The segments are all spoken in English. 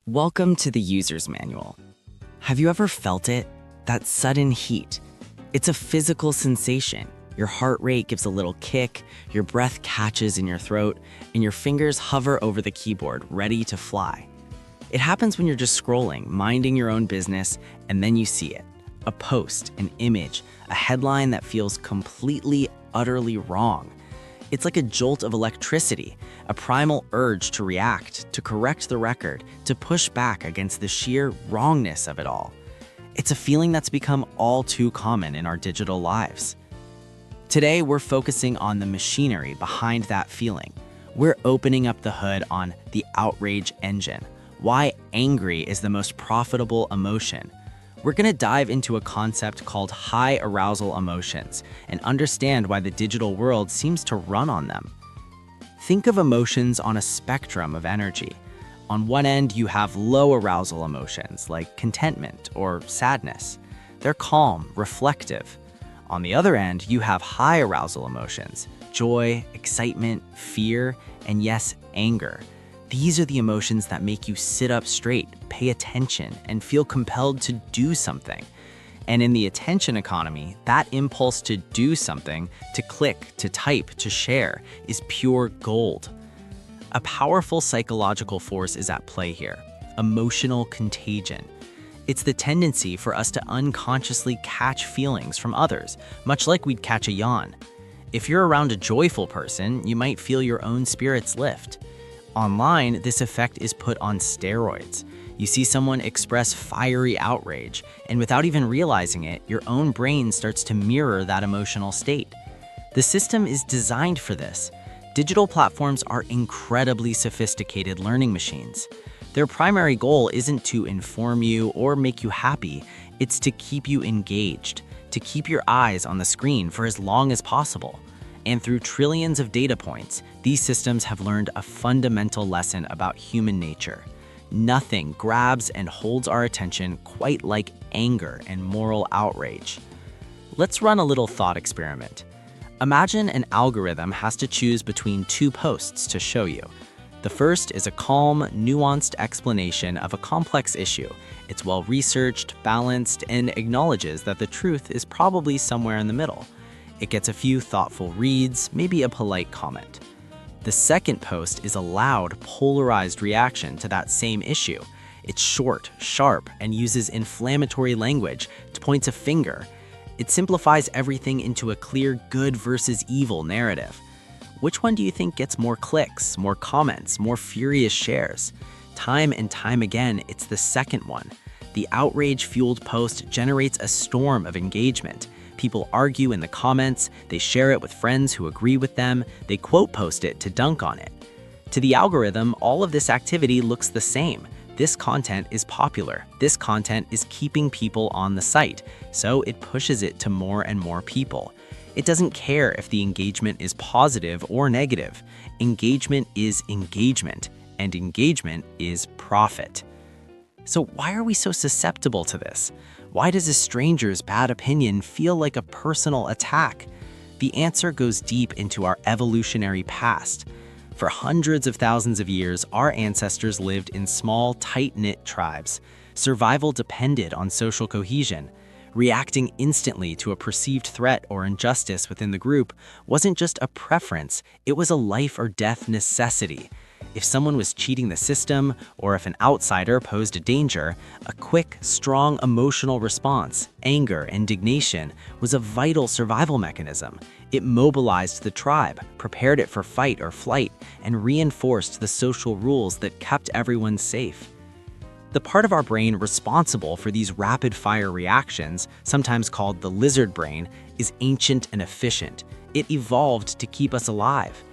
Welcome to the user's manual. Have you ever felt it? That sudden heat. It's a physical sensation. Your heart rate gives a little kick, your breath catches in your throat, and your fingers hover over the keyboard, ready to fly. It happens when you're just scrolling, minding your own business, and then you see it. A post, an image, a headline that feels completely, utterly wrong. It's like a jolt of electricity, a primal urge to react, to correct the record, to push back against the sheer wrongness of it all. It's a feeling that's become all too common in our digital lives. Today, we're focusing on the machinery behind that feeling. We're opening up the hood on the outrage engine, why angry is the most profitable emotion. We're going to dive into a concept called high-arousal emotions and understand why the digital world seems to run on them. Think of emotions on a spectrum of energy. On one end, you have low-arousal emotions like contentment or sadness. They're calm, reflective. On the other end, you have high-arousal emotions, joy, excitement, fear, and yes, anger. These are the emotions that make you sit up straight, pay attention, and feel compelled to do something. And in the attention economy, that impulse to do something, to click, to type, to share, is pure gold. A powerful psychological force is at play here: emotional contagion. It's the tendency for us to unconsciously catch feelings from others, much like we'd catch a yawn. If you're around a joyful person, you might feel your own spirits lift. Online, this effect is put on steroids. You see someone express fiery outrage, and without even realizing it, your own brain starts to mirror that emotional state. The system is designed for this. Digital platforms are incredibly sophisticated learning machines. Their primary goal isn't to inform you or make you happy, it's to keep you engaged, to keep your eyes on the screen for as long as possible. And through trillions of data points, these systems have learned a fundamental lesson about human nature. Nothing grabs and holds our attention quite like anger and moral outrage. Let's run a little thought experiment. Imagine an algorithm has to choose between two posts to show you. The first is a calm, nuanced explanation of a complex issue. It's well-researched, balanced, and acknowledges that the truth is probably somewhere in the middle. It gets a few thoughtful reads, maybe a polite comment. The second post is a loud, polarized reaction to that same issue. It's short, sharp, and uses inflammatory language to point a finger. It simplifies everything into a clear good versus evil narrative. Which one do you think gets more clicks, more comments, more furious shares? Time and time again, it's the second one. The outrage-fueled post generates a storm of engagement. People argue in the comments, they share it with friends who agree with them, they quote post it to dunk on it. To the algorithm, all of this activity looks the same. This content is popular. This content is keeping people on the site, so it pushes it to more and more people. It doesn't care if the engagement is positive or negative. Engagement is engagement, and engagement is profit. So why are we so susceptible to this? Why does a stranger's bad opinion feel like a personal attack? The answer goes deep into our evolutionary past. For hundreds of thousands of years, our ancestors lived in small, tight-knit tribes. Survival depended on social cohesion. Reacting instantly to a perceived threat or injustice within the group wasn't just a preference, it was a life or death necessity. If someone was cheating the system, or if an outsider posed a danger, a quick, strong emotional response, anger, indignation, was a vital survival mechanism. It mobilized the tribe, prepared it for fight or flight, and reinforced the social rules that kept everyone safe. The part of our brain responsible for these rapid-fire reactions, sometimes called the lizard brain, is ancient and efficient. It evolved to keep us alive.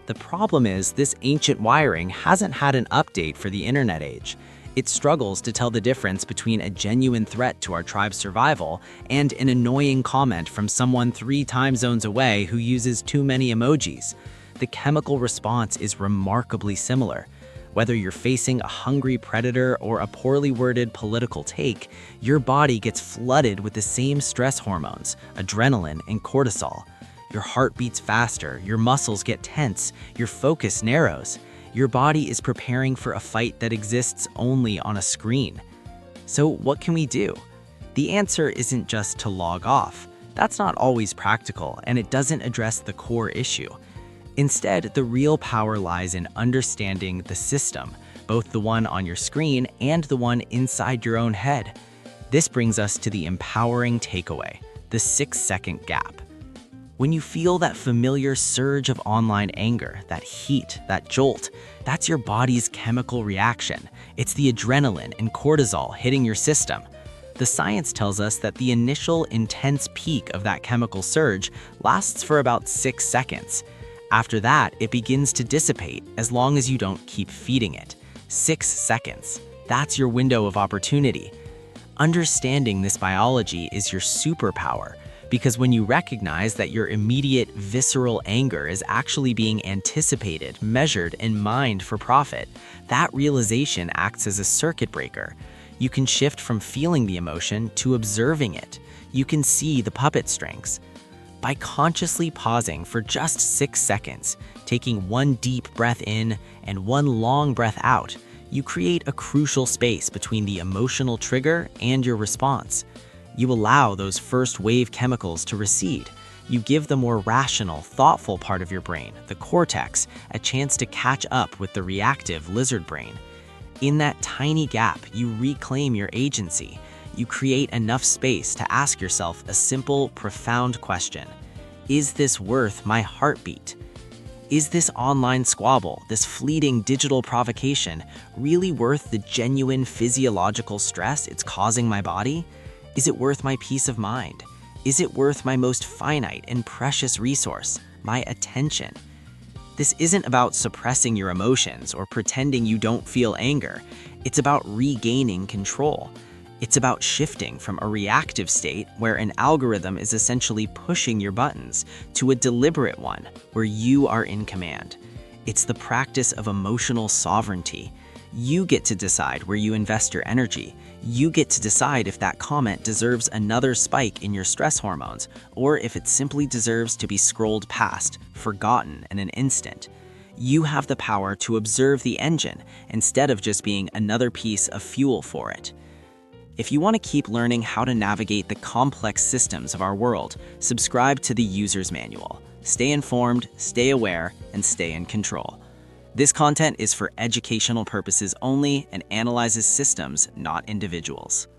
The problem is, this ancient wiring hasn't had an update for the internet age. It struggles to tell the difference between a genuine threat to our tribe's survival and an annoying comment from someone 3 time zones away who uses too many emojis. The chemical response is remarkably similar. Whether you're facing a hungry predator or a poorly worded political take, your body gets flooded with the same stress hormones, adrenaline and cortisol. Your heart beats faster, your muscles get tense, your focus narrows. Your body is preparing for a fight that exists only on a screen. So what can we do? The answer isn't just to log off. That's not always practical, and it doesn't address the core issue. Instead, the real power lies in understanding the system, both the one on your screen and the one inside your own head. This brings us to the empowering takeaway, the 6-second gap. When you feel that familiar surge of online anger, that heat, that jolt, that's your body's chemical reaction. It's the adrenaline and cortisol hitting your system. The science tells us that the initial intense peak of that chemical surge lasts for about 6 seconds. After that, it begins to dissipate as long as you don't keep feeding it. 6 seconds. That's your window of opportunity. Understanding this biology is your superpower, because when you recognize that your immediate visceral anger is actually being anticipated, measured, and mined for profit, that realization acts as a circuit breaker. You can shift from feeling the emotion to observing it. You can see the puppet strings. By consciously pausing for just 6 seconds, taking one deep breath in and one long breath out, you create a crucial space between the emotional trigger and your response. You allow those first wave chemicals to recede. You give the more rational, thoughtful part of your brain, the cortex, a chance to catch up with the reactive lizard brain. In that tiny gap, you reclaim your agency. You create enough space to ask yourself a simple, profound question. Is this worth my heartbeat? Is this online squabble, this fleeting digital provocation, really worth the genuine physiological stress it's causing my body? Is it worth my peace of mind? Is it worth my most finite and precious resource, my attention? This isn't about suppressing your emotions or pretending you don't feel anger. It's about regaining control. It's about shifting from a reactive state where an algorithm is essentially pushing your buttons to a deliberate one where you are in command. It's the practice of emotional sovereignty. You get to decide where you invest your energy. You get to decide if that comment deserves another spike in your stress hormones, or if it simply deserves to be scrolled past, forgotten in an instant. You have the power to observe the engine instead of just being another piece of fuel for it. If you want to keep learning how to navigate the complex systems of our world, subscribe to the User's Manual. Stay informed, stay aware, and stay in control. This content is for educational purposes only and analyzes systems, not individuals.